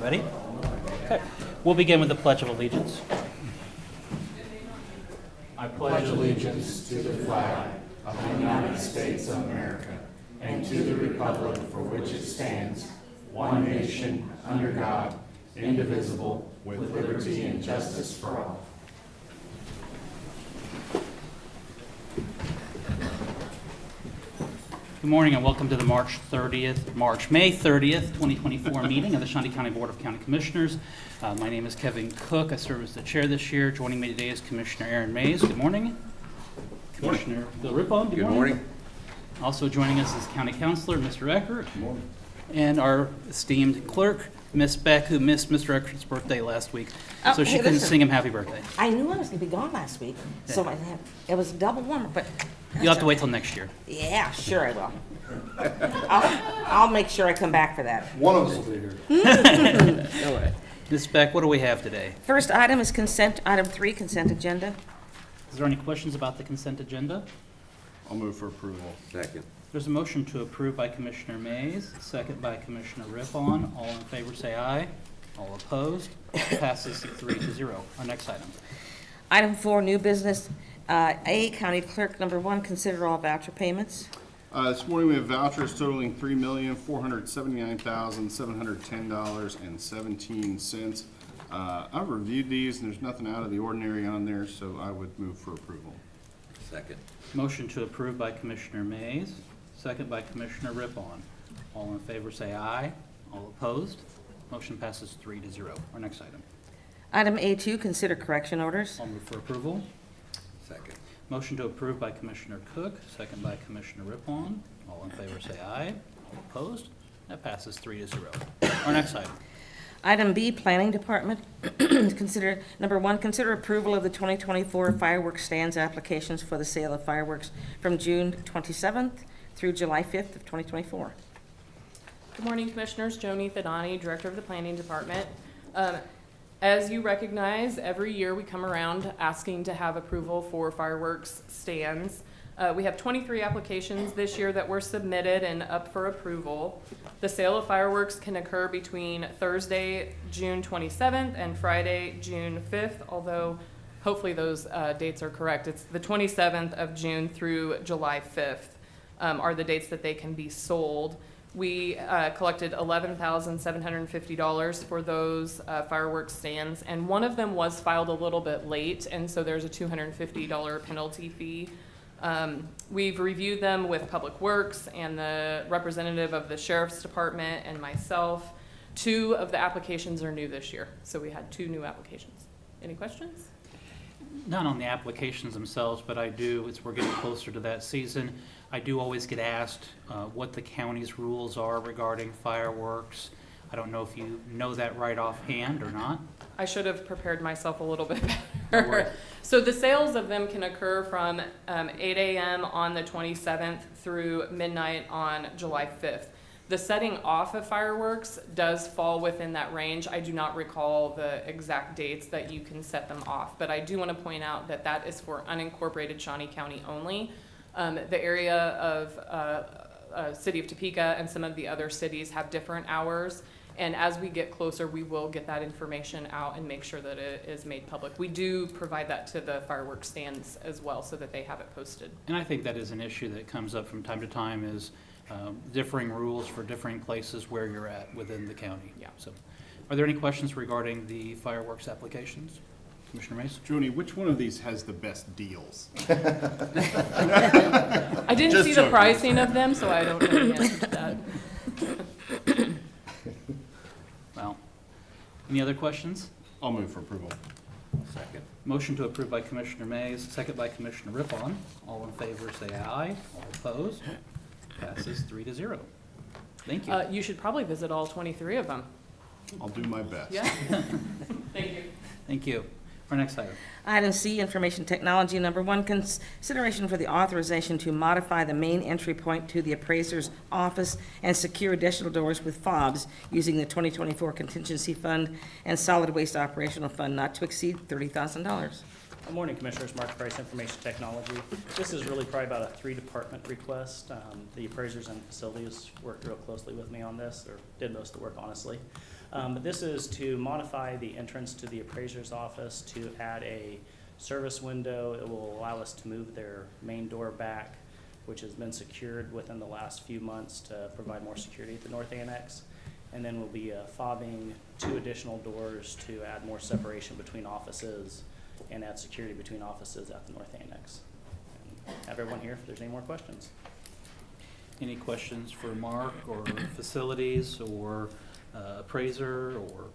Ready? Okay. We'll begin with the Pledge of Allegiance. I pledge allegiance to the flag of the United States of America and to the republic for which it stands, one nation, under God, indivisible, with liberty and justice for all. Good morning and welcome to the May 30th, 2024 meeting of the Shawnee County Board of County Commissioners. My name is Kevin Cook. I serve as the chair this year. Joining me today is Commissioner Aaron Mays. Good morning. Commissioner Bill Rippon. Good morning. Also joining us is County Councilor Mr. Eckert. Good morning. And our esteemed clerk, Miss Beck, who missed Mr. Eckert's birthday last week, so she couldn't sing him happy birthday. I knew I was going to be gone last week, so it was double warmer, but... You'll have to wait till next year. Yeah, sure I will. I'll make sure I come back for that. One of us will be here. All right. Ms. Beck, what do we have today? First item is item 3, consent agenda. Is there any questions about the consent agenda? I'll move for approval. Second. There's a motion to approve by Commissioner Mays, second by Commissioner Rippon. All in favor say aye. All opposed? Passes 3-0. Our next item. Item 4, new business. A, County Clerk, number 1, consider all voucher payments. This morning we have vouchers totaling $3,479,710.17. I've reviewed these and there's nothing out of the ordinary on there, so I would move for approval. Second. Motion to approve by Commissioner Mays, second by Commissioner Rippon. All in favor say aye. All opposed? Motion passes 3-0. Our next item. Item A2, consider correction orders. I'll move for approval. Second. Motion to approve by Commissioner Cook, second by Commissioner Rippon. All in favor say aye. All opposed? That passes 3-0. Our next item. Item B, Planning Department. Number 1, consider approval of the 2024 fireworks stands applications for the sale of fireworks from June 27th through July 5th of 2024. Good morning, Commissioners. Shawnee, Director of the Planning Department. As you recognize, every year we come around asking to have approval for fireworks stands. We have 23 applications this year that were submitted and up for approval. The sale of fireworks can occur between Thursday, June 27th and Friday, June 5th, although hopefully those dates are correct. It's the 27th of June through July 5th are the dates that they can be sold. We collected $11,750 for those fireworks stands, and one of them was filed a little bit late, and so there's a $250 penalty fee. We've reviewed them with Public Works and the representative of the Sheriff's Department and myself. 2 of the applications are new this year, so we had 2 new applications. Any questions? Not on the applications themselves, but we're getting closer to that season. I do always get asked what the county's rules are regarding fireworks. I don't know if you know that right offhand or not. I should have prepared myself a little bit better. So the sales of them can occur from 8 a.m. on the 27th through midnight on July 5th. The setting off of fireworks does fall within that range. I do not recall the exact dates that you can set them off, but I do want to point out that that is for unincorporated Shawnee County only. The area of City of Topeka and some of the other cities have different hours, and as we get closer, we will get that information out and make sure that it is made public. We do provide that to the fireworks stands as well so that they have it posted. And I think that is an issue that comes up from time to time is differing rules for differing places where you're at within the county. Yeah. So, are there any questions regarding the fireworks applications? Commissioner Mace? Joni, which one of these has the best deals? I didn't Just see the joking. pricing of them, so I don't know the answer to that. Well, any other questions? I'll move for approval. Second. Motion to approve by Commissioner Mays, second by Commissioner Rippon. All in favor say aye. All opposed? Passes 3-0. Thank you. You should probably visit all 23 of them. I'll do my best. Yeah. Thank you. Thank you. Our next item. Item C, Information Technology. Number 1, consideration for the authorization to modify the main entry point to the appraiser's office and secure additional doors with fobs using the 2024 Contingency Fund and Solid Waste Operational Fund not to exceed $30,000. Good morning, Commissioners. Mark Price, Information Technology. This is really probably about a 3-department request. The appraisers and facilities worked real closely with me on this, or did most of the work, honestly. But this is to modify the entrance to the appraiser's office to add a service window. It will allow us to move their main door back, which has been secured within the last few months to provide more security at the North Annex. And then we'll be fobbing 2 additional doors to add more separation between offices and add security between offices at the North Annex. And have everyone here if there's any more questions. Any questions for Mark or facilities or appraiser or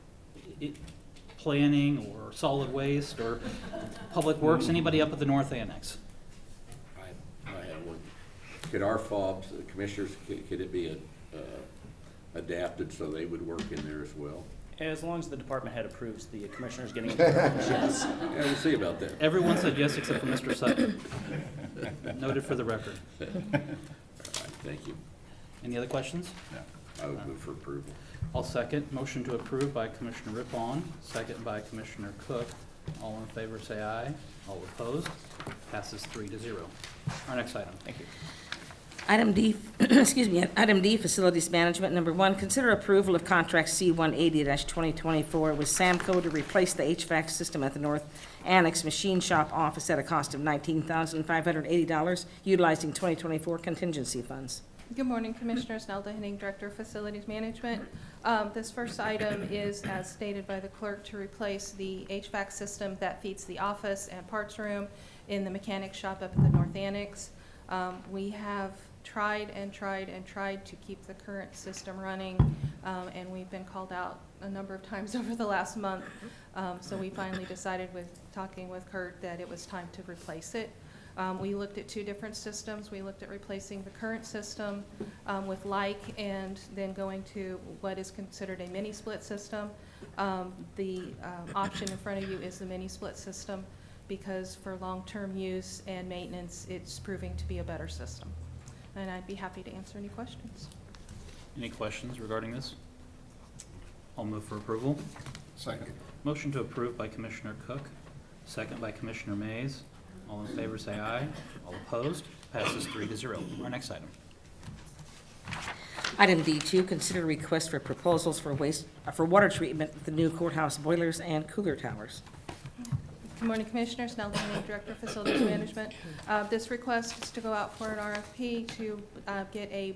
planning or solid waste or public works? Anybody up at the North Annex? I have one. Could our fobs, commissioners, could it be adapted so they would work in there as well? As long as the department head approves the commissioners getting into yes. Yeah, we'll see about that. Everyone said yes except for Mr. Sutton. Noted for the record. All right, thank you. Any other questions? I would move for approval. I'll second. Motion to approve by Commissioner Rippon, second by Commissioner Cook. All in favor say aye. All opposed? Passes 3-0. Our next item. Thank you. Item D, excuse me, item D, Facilities Management. Number 1, consider approval of contract C-180-2024 with Samco to replace the HVAC system at the North Annex Machine Shop office at a cost of $19,580, utilizing 2024 contingency funds. Good morning, Commissioners. Nelda Henning, Director of Facilities Management. This first item is, as stated by the clerk, to replace the HVAC system that feeds the office and parts room in the mechanic shop up at the North Annex. We have tried to keep the current system running, and we've been called out a number of times over the last month. So we finally decided, with talking with Kurt, that it was time to replace it. We looked at 2 different systems. We looked at replacing the current system with like, and then going to what is considered a mini split system. The option in front of you is the mini split system, because for long-term use and maintenance, it's proving to be a better system. And I'd be happy to answer any questions. Any questions regarding this? I'll move for approval. Second. Motion to approve by Commissioner Cook, second by Commissioner Mays. All in favor say aye. All opposed? Passes 3-0. Our next item. Item D2, consider request for proposals for water treatment at the new courthouse boilers and cooler towers. Good morning, Commissioners. Nelda Henning, Director of Facilities Management. This request is to go out for an RFP to get a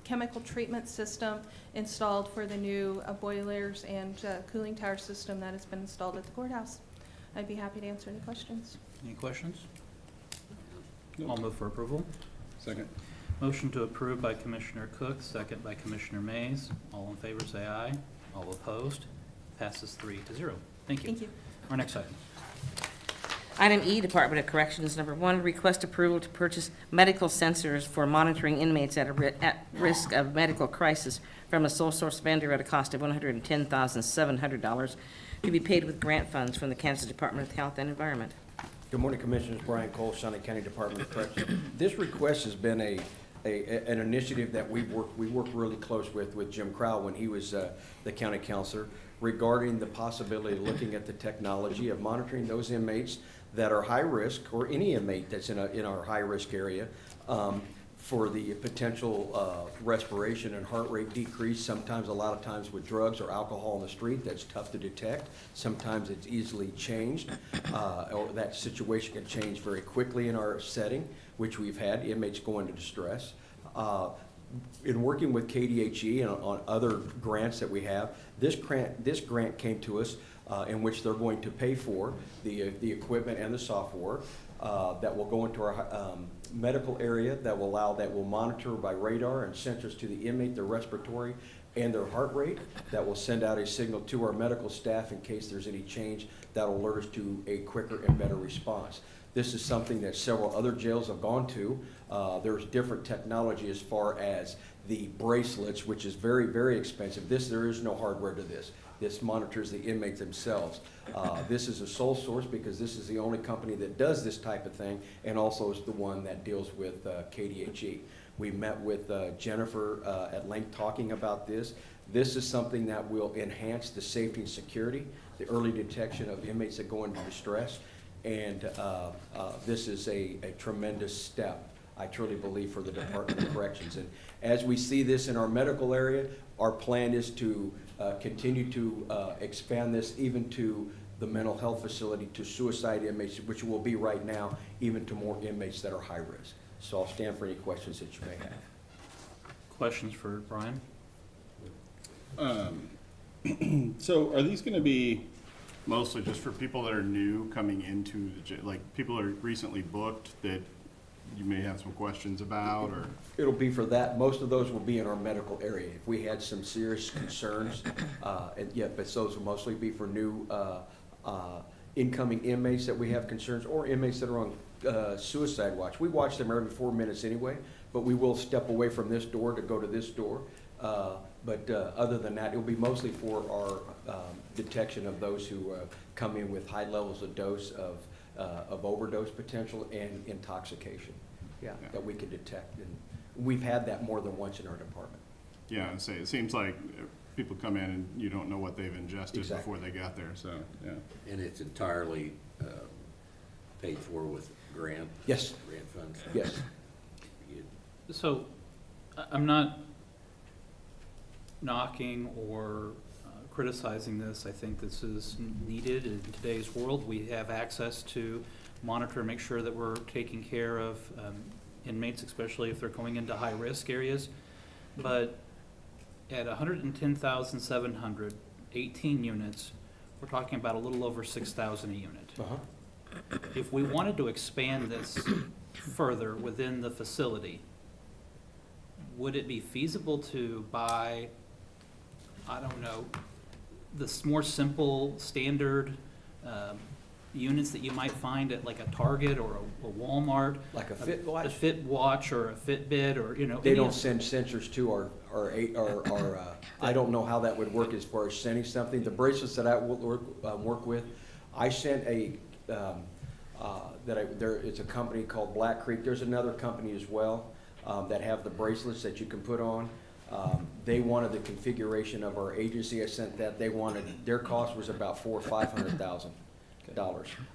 chemical treatment system installed for the new boilers and cooling tower system that has been installed at the courthouse. I'd be happy to answer any questions. Any questions? I'll move for approval. Second. Motion to approve by Commissioner Cook, second by Commissioner Mays. All in favor say aye. All opposed? Passes 3-0. Thank you. Thank you. Our next item. Item E, Department of Corrections. Number 1, request approval to purchase medical sensors for monitoring inmates at risk of medical crisis from a sole source vendor at a cost of $110,700 to be paid with grant funds from the Kansas Department of Health and Environment. Good morning, Commissioners. Brian Cole, Shawnee County Department of Corrections. This request has been an initiative that we worked really close with Jim Crowell when he was the county counselor, regarding the possibility of looking at the technology of monitoring those inmates that are high risk, or any inmate that's in our high risk area, for the potential respiration and heart rate decrease. Sometimes, a lot of times with drugs or alcohol on the street, that's tough to detect. Sometimes it's easily changed, or that situation can change very quickly in our setting, which we've had inmates go into distress. In working with KDHE and on other grants that we have, this grant came to us in which they're going to pay for the equipment and the software that will go into our medical area, that will monitor by radar and sensors to the inmate, their respiratory and their heart rate, that will send out a signal to our medical staff in case there's any change that will alert us to a quicker and better response. This is something that several other jails have gone to. There's different technology as far as the bracelets, which is very, very expensive. There is no hardware to this. This monitors the inmates themselves. This is a sole source because this is the only company that does this type of thing, and also is the one that deals with KDHE. We met with Jennifer at length talking about this. This is something that will enhance the safety and security, the early detection of inmates that go into distress, and this is a tremendous step I truly believe, for the Department of Corrections. And as we see this in our medical area, our plan is to continue to expand this even to the mental health facility, to suicide inmates, which will be right now, even to more inmates that are high risk. So I'll stand for any questions that you may have. Questions for Brian? So are these gonna be mostly just for people that are new coming into the jail, like people are recently booked that you may have some questions about, or? It'll be for that. Most of those will be in our medical area. If we had some serious concerns, and yeah, but those will mostly be for new incoming inmates that we have concerns, or inmates that are on suicide watch. We watch them every 4 minutes anyway, but we will step away from this door to go to this door. But other than that, it'll be mostly for our detection of those who come in with high levels of dose of overdose potential and intoxication. Yeah, that we can detect. And we've had that more than once in our department. Yeah, and say, it seems like people come in and you don't know what they've ingested Exactly. before they got there, so, yeah. And it's entirely paid for with grant? Yes. Grant funds? Yes. So, I'm not knocking or criticizing this. I think this is needed in today's world. We have access to monitor and make sure that we're taking care of inmates, especially if they're going into high-risk areas. But at 110,700, 18 units, we're talking about a little over 6,000 a unit. Uh-huh. If we wanted to expand this further within the facility, would it be feasible to buy, I don't know, the more simple, standard units that you might find at like a Target or a Walmart? Like a Fit Watch? A Fit Watch or a Fitbit, or, you know. They any don't of- send sensors to our I don't know how that would work as far as sending something. The bracelets that I will work with, I sent it's a company called Black Creek. There's another company as well that have the bracelets that you can put on. They wanted the configuration of our agency. I sent that. They wanted, their cost was about $400,000 or $500,000.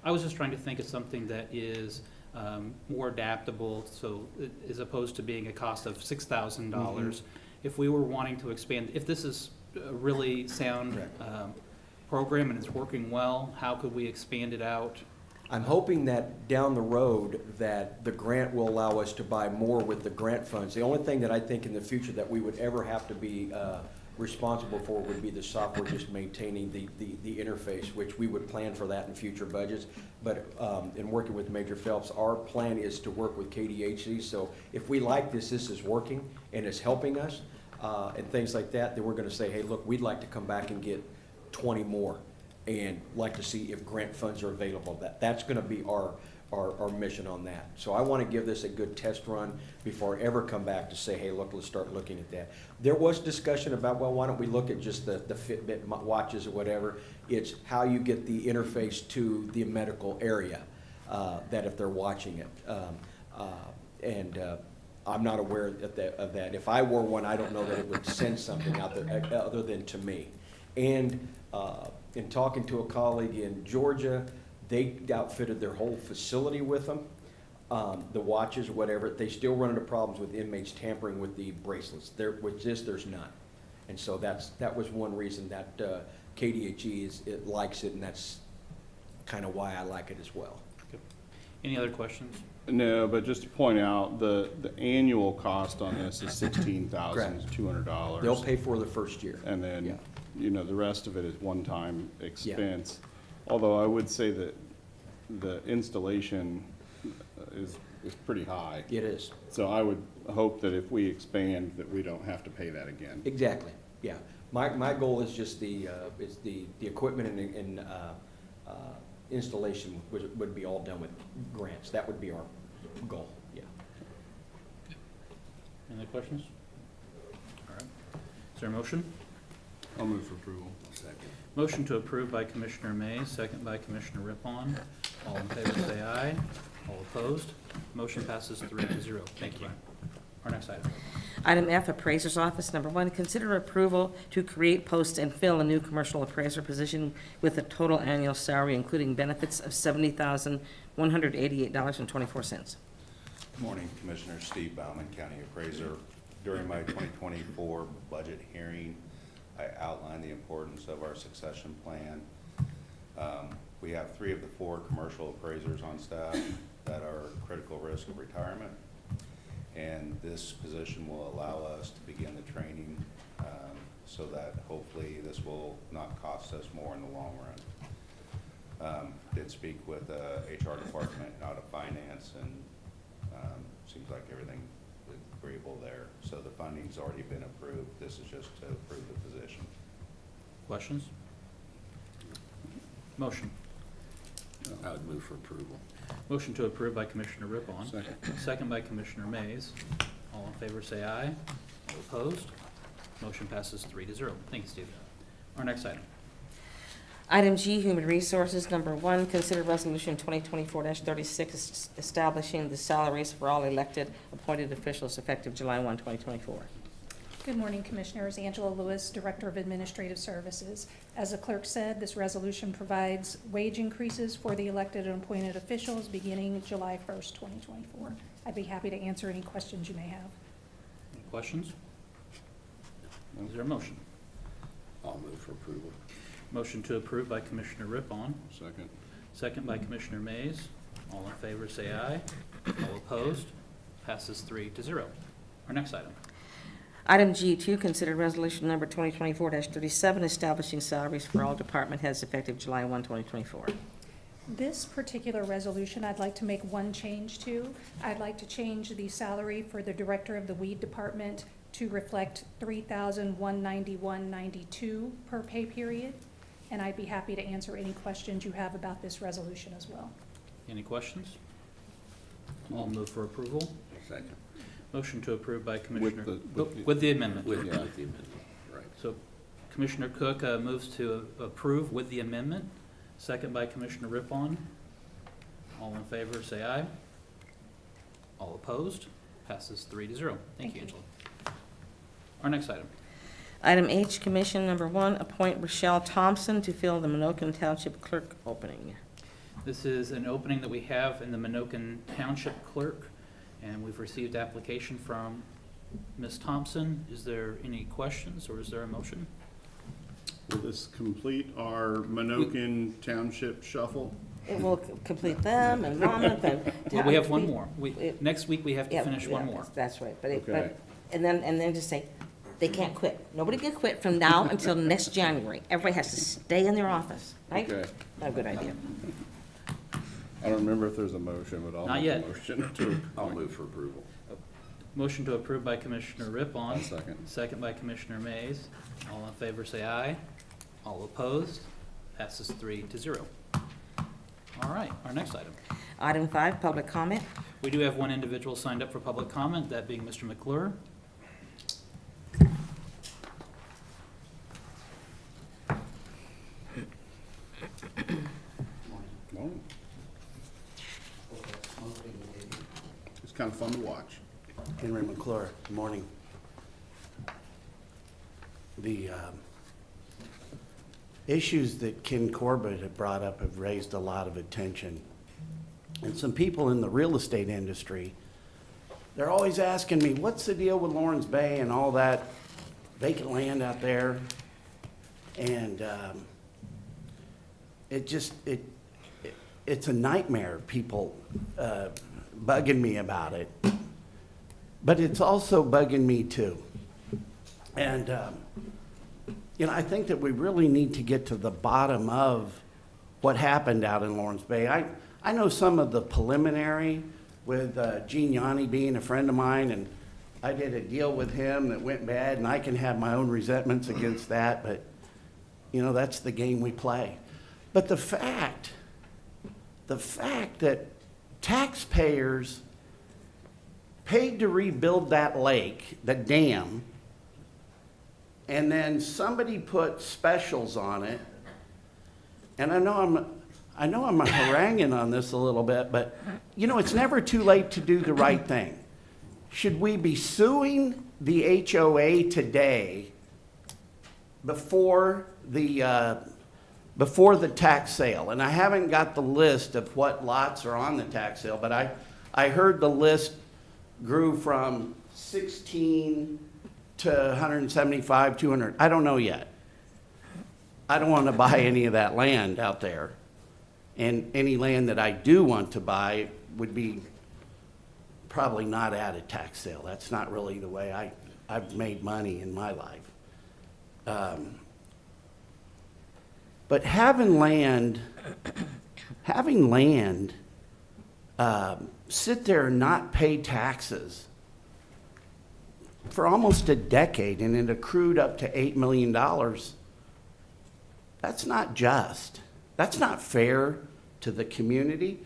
I was just trying to think of something that is more adaptable, so as opposed to being a cost of $6,000. If we were wanting to expand, if this is a really sound program and it's working well, how could we expand it out? I'm hoping that down the road that the grant will allow us to buy more with the grant funds. The only thing that I think in the future that we would ever have to be responsible for would be the software, just maintaining the interface, which we would plan for that in future budgets. But in working with Major Phelps, our plan is to work with KDHC. So if we like this is working and it's helping us and things like that, then we're going to say, hey, look, we'd like to come back and get 20 more and like to see if grant funds are available. That's going to be our mission on that. So I want to give this a good test run before I ever come back to say, hey, look, let's start looking at that. There was discussion about, well, why don't we look at just the Fitbit watches or whatever. It's how you get the interface to the medical area, that if they're watching it. I'm not aware of that. If I wore one, I don't know that it would send something out there other than to me. And in talking to a colleague in Georgia, they outfitted their whole facility with them, the watches, whatever. They still run into problems with inmates tampering with the bracelets. With this, there's none. And so that was one reason that KDHE likes it, and that's kind of why I like it as well. Okay. Any other questions? No, but just to point out, the annual cost on this is $16,200. They'll pay for the first year. And then, Yeah. you know, the rest of it is one-time expense. Although I would say that the installation is pretty high. It is. So I would hope that if we expand, that we don't have to pay that again. Exactly, yeah. My goal is just the equipment and installation would be all done with grants. That would be our goal, yeah. Any other questions? All right. Is there a motion? I'll move for approval. Second. Motion to approve by Commissioner May, second by Commissioner Rippon. All in favor say aye. All opposed? Motion passes 3-0. Thank you. Our next item. Item F, Appraiser's Office. Number 1, consider approval to create, post, and fill a new commercial appraiser position with a total annual salary, including benefits, of $70,188.24. Morning, Commissioner Steve Bauman, County Appraiser. During my 2024 budget hearing, I outlined the importance of our succession plan. We have 3 of the 4 commercial appraisers on staff that are critical risk of retirement. And this position will allow us to begin the training so that hopefully this will not cost us more in the long run. Did speak with the HR department, not a finance, and seems like everything is agreeable there. So the funding's already been approved. This is just to approve the position. Questions? Motion. I would move for approval. Motion to approve by Commissioner Rippon. Second. Second by Commissioner Mays. All in favor say aye. All opposed? Motion passes 3-0. Thank you, Steve. Our next item. Item G, Human Resources, number 1, consider Resolution 2024-36, establishing the salaries for all elected appointed officials effective July 1, 2024. Good morning, Commissioners. Angela Lewis, Director of Administrative Services. As the clerk said, this resolution provides wage increases for the elected and appointed officials beginning July 1st, 2024. I'd be happy to answer any questions you may have. Any questions? Is there a motion? I'll move for approval. Motion to approve by Commissioner Rippon. Second. Second by Commissioner Mays. All in favor say aye. All opposed? Passes 3-0. Our next item. Item G2, consider Resolution number 2024-37, establishing salaries for all department heads effective July 1, 2024. This particular resolution, I'd like to make one change to. I'd like to change the salary for the Director of the Weed Department to reflect $3,191.92 per pay period. And I'd be happy to answer any questions you have about this resolution as well. Any questions? I'll move for approval. Second. Motion to approve by Commissioner, with the- with the amendment. With the amendment, right. So Commissioner Cook moves to approve with the amendment. Second by Commissioner Rippon. All in favor, say aye. All opposed? Passes 3-0. Thank you, Angela. Our next item. Item H, Commission number 1, appoint Rochelle Thompson to fill the Minokan Township Clerk opening. This is an opening that we have in the Minokan Township Clerk, and we've received application from Ms. Thompson. Is there any questions, or is there a motion? Will this complete our Minokan Township shuffle? It will complete them and Monmouth and. Well, we have one more. It- Next week, we have to Yeah, finish one yeah, more. That's right, but Okay. and then just say, they can't quit. Nobody can quit from now until next January. Everybody has to stay in their office, right? Okay. A good idea. I don't remember if there's a motion, but I'll Not make yet. a motion to. I'll move for approval. Motion to approve by Commissioner Rippon. I'll second. Second by Commissioner Mays. All in favor, say aye. All opposed? Passes 3-0. All right, our next item. Item 5, public comment. We do have one individual signed up for public comment, that being Mr. McClure. No. It's kind of fun to watch. Henry McClure, good morning. The issues that Ken Corbett had brought up have raised a lot of attention. And some people in the real estate industry, they're always asking me, what's the deal with Lawrence Bay and all that vacant land out there? And it's a nightmare, people bugging me about it. But it's also bugging me too. And, I think that we really need to get to the bottom of what happened out in Lawrence Bay. I know some of the preliminary with Gene Yanni being a friend of mine, and I did a deal with him that went bad, and I can have my own resentments against that, but, that's the game we play. But the fact that taxpayers paid to rebuild that lake, the dam, and then somebody put specials on it, and I know I'm haranguing on this a little bit, but, it's never too late to do the right thing. Should we be suing the HOA today before the tax sale? And I haven't got the list of what lots are on the tax sale, but I heard the list grew from 16 to 175, 200. I don't know yet. I don't want to buy any of that land out there. And any land that I do want to buy would be probably not at a tax sale. That's not really the way I've made money in my life. But having land sit there and not pay taxes for almost a decade, and it accrued up to $8 million, that's not just. That's not fair to the community.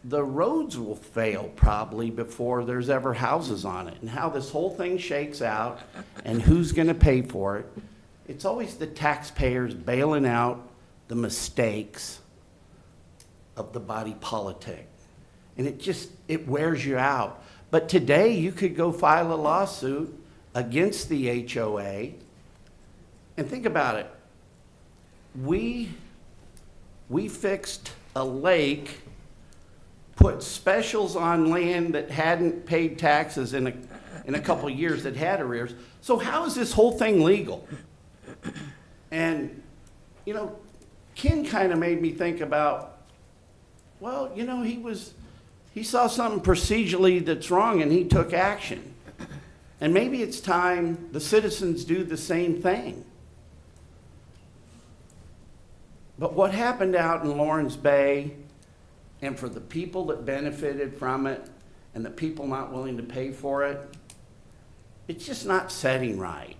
The roads will fail probably before there's ever houses on it. And how this whole thing shakes out and who's going to pay for it, it's always the taxpayers bailing out the mistakes of the body politic. And it wears you out. But today you could go file a lawsuit against the HOA. And think about it. We fixed a lake, put specials on land that hadn't paid taxes in a couple of years, that had arrears. So how is this whole thing legal? And, you know, Ken kind of made me think about, well, you know, he saw something procedurally that's wrong and he took action. And maybe it's time the citizens do the same thing. But what happened out in Lawrence Bay, and for the people that benefited from it and the people not willing to pay for it, it's just not setting right.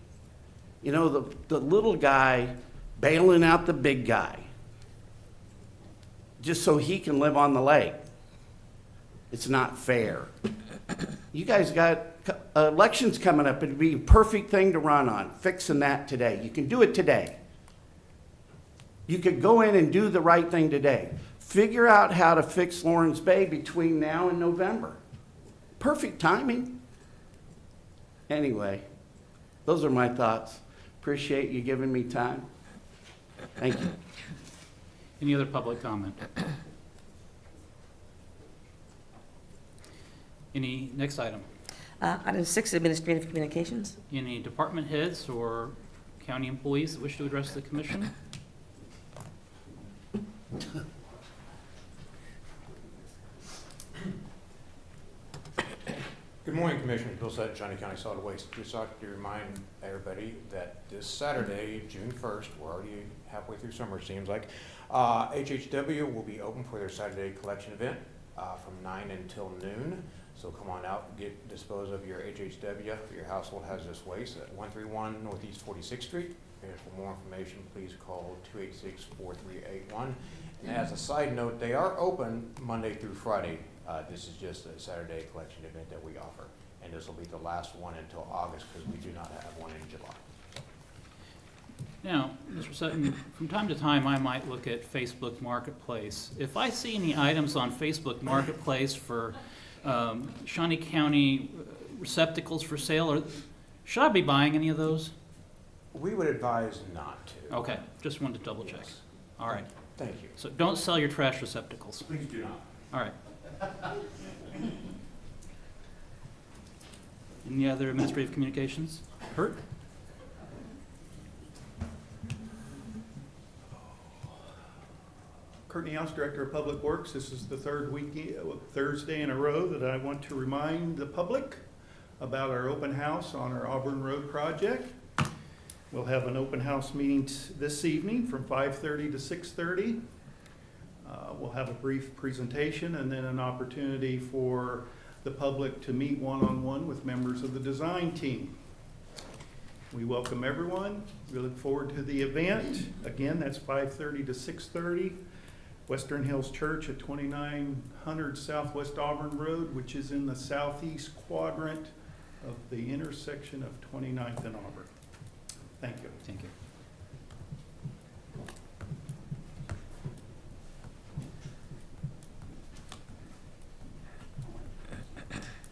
You know, the little guy bailing out the big guy just so he can live on the lake. It's not fair. You guys got elections coming up. It'd be a perfect thing to run on, fixing that today. You can do it today. You could go in and do the right thing today. Figure out how to fix Lawrence Bay between now and November. Perfect timing. Anyway, those are my thoughts. Appreciate you giving me time. Thank you. Any other public comment? Any, next item? Item 6, administrative communications. Any department heads or county employees that wish to address the commission? Good morning, Commissioners. Bill Sutton, Shawnee County Solid Waste. Just like to remind everybody that this Saturday, June 1st, we're already halfway through summer, it seems like, HHW will be open for their Saturday collection event from 9 until noon. So come on out, dispose of your HHW, your household hazardous waste at 131 Northeast 46th Street. And for more information, please call 286-4381. And as a side note, they are open Monday through Friday. This is just a Saturday collection event that we offer. And this will be the last one until August because we do not have one in July. Now, Mr. Sutton, from time to time, I might look at Facebook Marketplace. If I see any items on Facebook Marketplace for Shawnee County receptacles for sale, should I be buying any of those? We would advise not to. Okay, just wanted to double check. Yes. All right. Thank you. So don't sell your trash receptacles. Please do not. All right. Any other administrative communications? Kurt? Kurt Neos, Director of Public Works. This is the third Thursday in a row that I want to remind the public about our open house on our Auburn Road project. We'll have an open house meeting this evening from 5:30 to 6:30. We'll have a brief presentation and then an opportunity for the public to meet one-on-one with members of the design team. We welcome everyone. We look forward to the event. Again, that's 5:30 to 6:30. Western Hills Church at 2900 Southwest Auburn Road, which is in the southeast quadrant of the intersection of 29th and Auburn. Thank you. Thank you.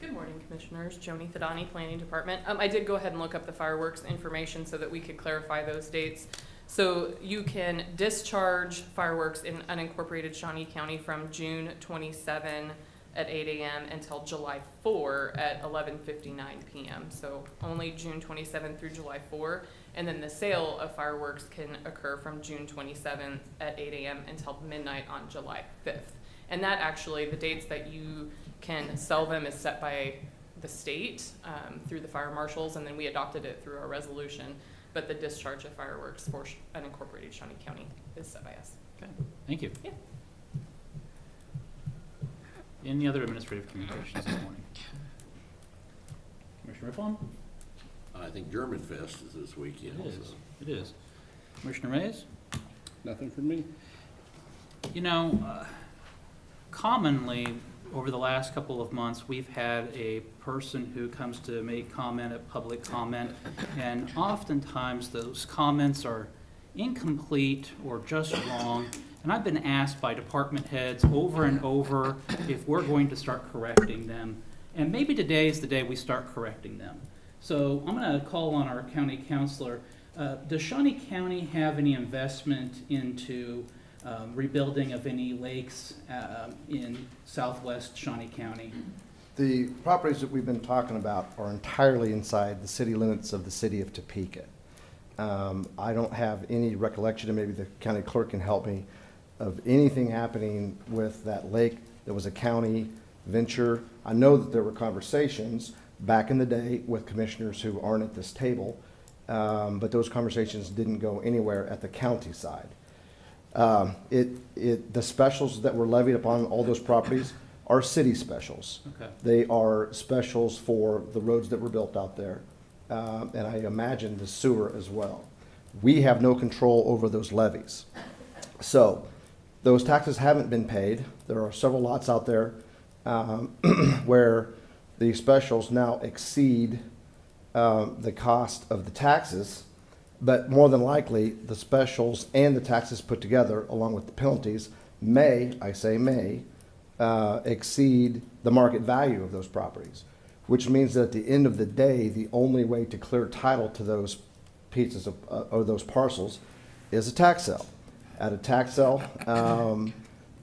Good morning, Commissioners. Joni Thadani, Planning Department. I did go ahead and look up the fireworks information so that we could clarify those dates. So you can discharge fireworks in unincorporated Shawnee County from June 27 at 8 a.m. until July 4 at 11:59 p.m. So only June 27th through July 4. And then the sale of fireworks can occur from June 27th at 8 a.m. until midnight on July 5th. And that actually, the dates that you can sell them is set by the state through the fire marshals, and then we adopted it through our resolution. But the discharge of fireworks for unincorporated Shawnee County is set by us. Okay, thank you. Yeah. Any other administrative communications this morning? Commissioner Rippon? I think German Fest is this weekend. It is. so. It is. Commissioner Mays? Nothing from me. You know, commonly, over the last couple of months, we've had a person who comes to make comment, a public comment, and oftentimes those comments are incomplete or just wrong. And I've been asked by department heads over and over if we're going to start correcting them. And maybe today is the day we start correcting them. So I'm going to call on our county counselor. Does Shawnee County have any investment into rebuilding of any lakes in southwest Shawnee County? The properties that we've been talking about are entirely inside the city limits of the city of Topeka. I don't have any recollection, and maybe the county clerk can help me, of anything happening with that lake that was a county venture. I know that there were conversations back in the day with commissioners who aren't at this table, but those conversations didn't go anywhere at the county side. The specials that were levied upon all those properties are city specials. Okay. They are specials for the roads that were built out there, and I imagine the sewer as well. We have no control over those levies. So those taxes haven't been paid. There are several lots out there where the specials now exceed the cost of the taxes, but more than likely, the specials and the taxes put together, along with the penalties, may, I say may, exceed the market value of those properties, which means that at the end of the day, the only way to clear title to those pieces of, or those parcels is a tax sale. At a tax sale,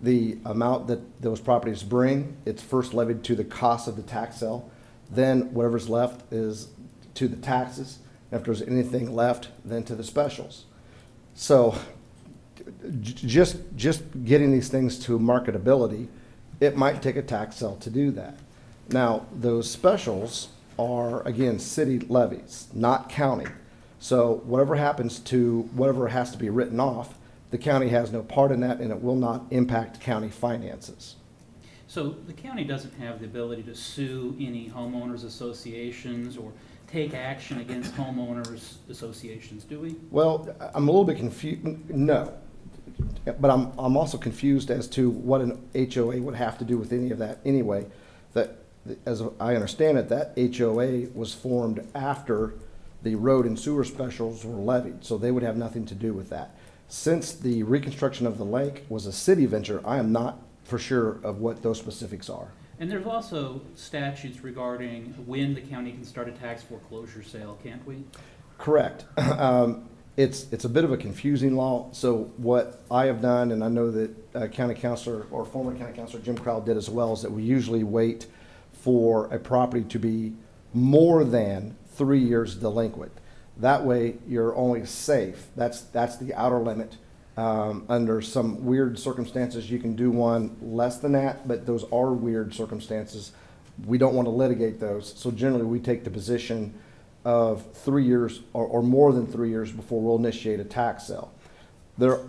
the amount that those properties bring, it's first levied to the cost of the tax sale. Then whatever's left is to the taxes. If there's anything left, then to the specials. So just getting these things to marketability, it might take a tax sale to do that. Now, those specials are, again, city levies, not county. So whatever happens to whatever has to be written off, the county has no part in that, and it will not impact county finances. So the county doesn't have the ability to sue any homeowners associations or take action against homeowners associations, do we? Well, I'm a little bit confused, no. But I'm also confused as to what an HOA would have to do with any of that anyway. That, as I understand it, that HOA was formed after the road and sewer specials were levied, so they would have nothing to do with that. Since the reconstruction of the lake was a city venture, I am not for sure of what those specifics are. And there's also statutes regarding when the county can start a tax foreclosure sale, can't we? Correct. It's a bit of a confusing law. So what I have done, and I know that county councilor or former county councilor Jim Crowell did as well, is that we usually wait for a property to be more than 3 years delinquent. That way, you're only safe. That's the outer limit. Under some weird circumstances, you can do one less than that, but those are weird circumstances. We don't want to litigate those. So generally, we take the position of 3 years or more than 3 years before we'll initiate a tax sale. There,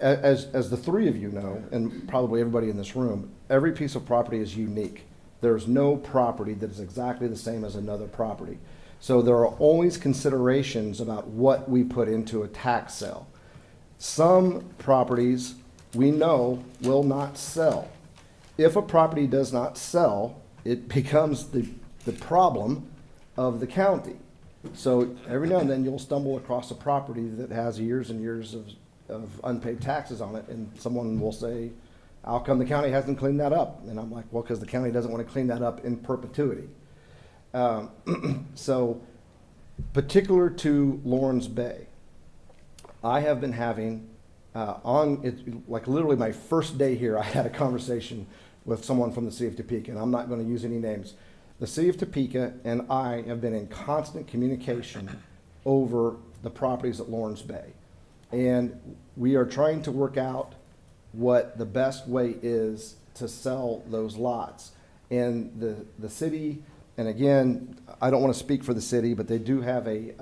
as the three of you know, and probably everybody in this room, every piece of property is unique. There's no property that is exactly the same as another property. So there are always considerations about what we put into a tax sale. Some properties we know will not sell. If a property does not sell, it becomes the problem of the county. So every now and then you'll stumble across a property that has years and years of unpaid taxes on it, and someone will say, how come the county hasn't cleaned that up? And I'm like, well, because the county doesn't want to clean that up in perpetuity. So particular to Lawrence Bay, I have been having, like literally my first day here, I had a conversation with someone from the city of Topeka, and I'm not going to use any names. The city of Topeka and I have been in constant communication over the properties at Lawrence Bay. And we are trying to work out what the best way is to sell those lots. And the city, and again, I don't want to speak for the city, but they do have a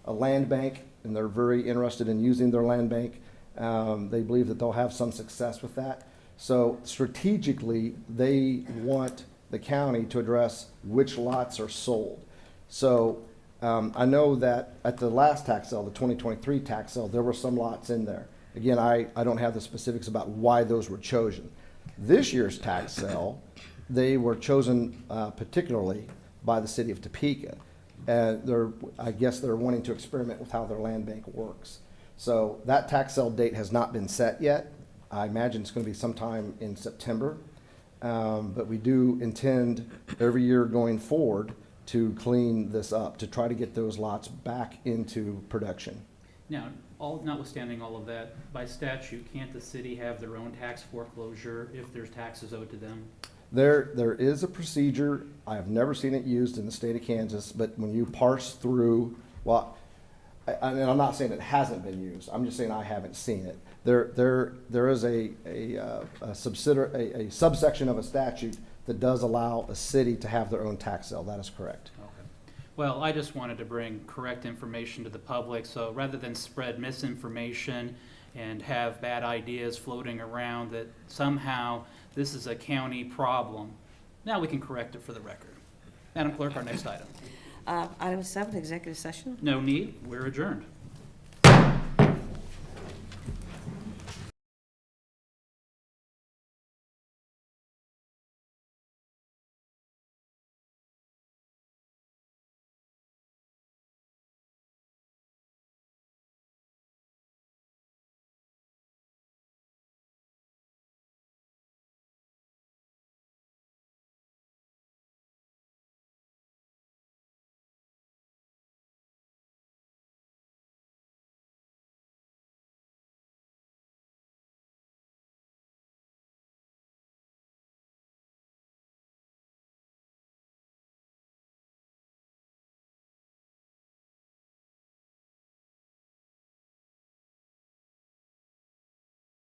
land bank, and they're very interested in using their land bank. They believe that they'll have some success with that. So strategically, they want the county to address which lots are sold. So I know that at the last tax sale, the 2023 tax sale, there were some lots in there. Again, I don't have the specifics about why those were chosen. This year's tax sale, they were chosen particularly by the city of Topeka. And I guess they're wanting to experiment with how their land bank works. So that tax sale date has not been set yet. I imagine it's going to be sometime in September. But we do intend every year going forward to clean this up, to try to get those lots back into production. Now, notwithstanding all of that, by statute, can't the city have their own tax foreclosure if there's taxes owed to them? There is a procedure, I have never seen it used in the state of Kansas, but when you parse through, well, and I'm not saying it hasn't been used, I'm just saying I haven't seen it. There is a subsection of a statute that does allow a city to have their own tax sale, that is correct. Okay. Well, I just wanted to bring correct information to the public, so rather than spread misinformation and have bad ideas floating around that somehow this is a county problem, now we can correct it for the record. Madam Clerk, our next item. Item 7, executive session. No need, we're adjourned.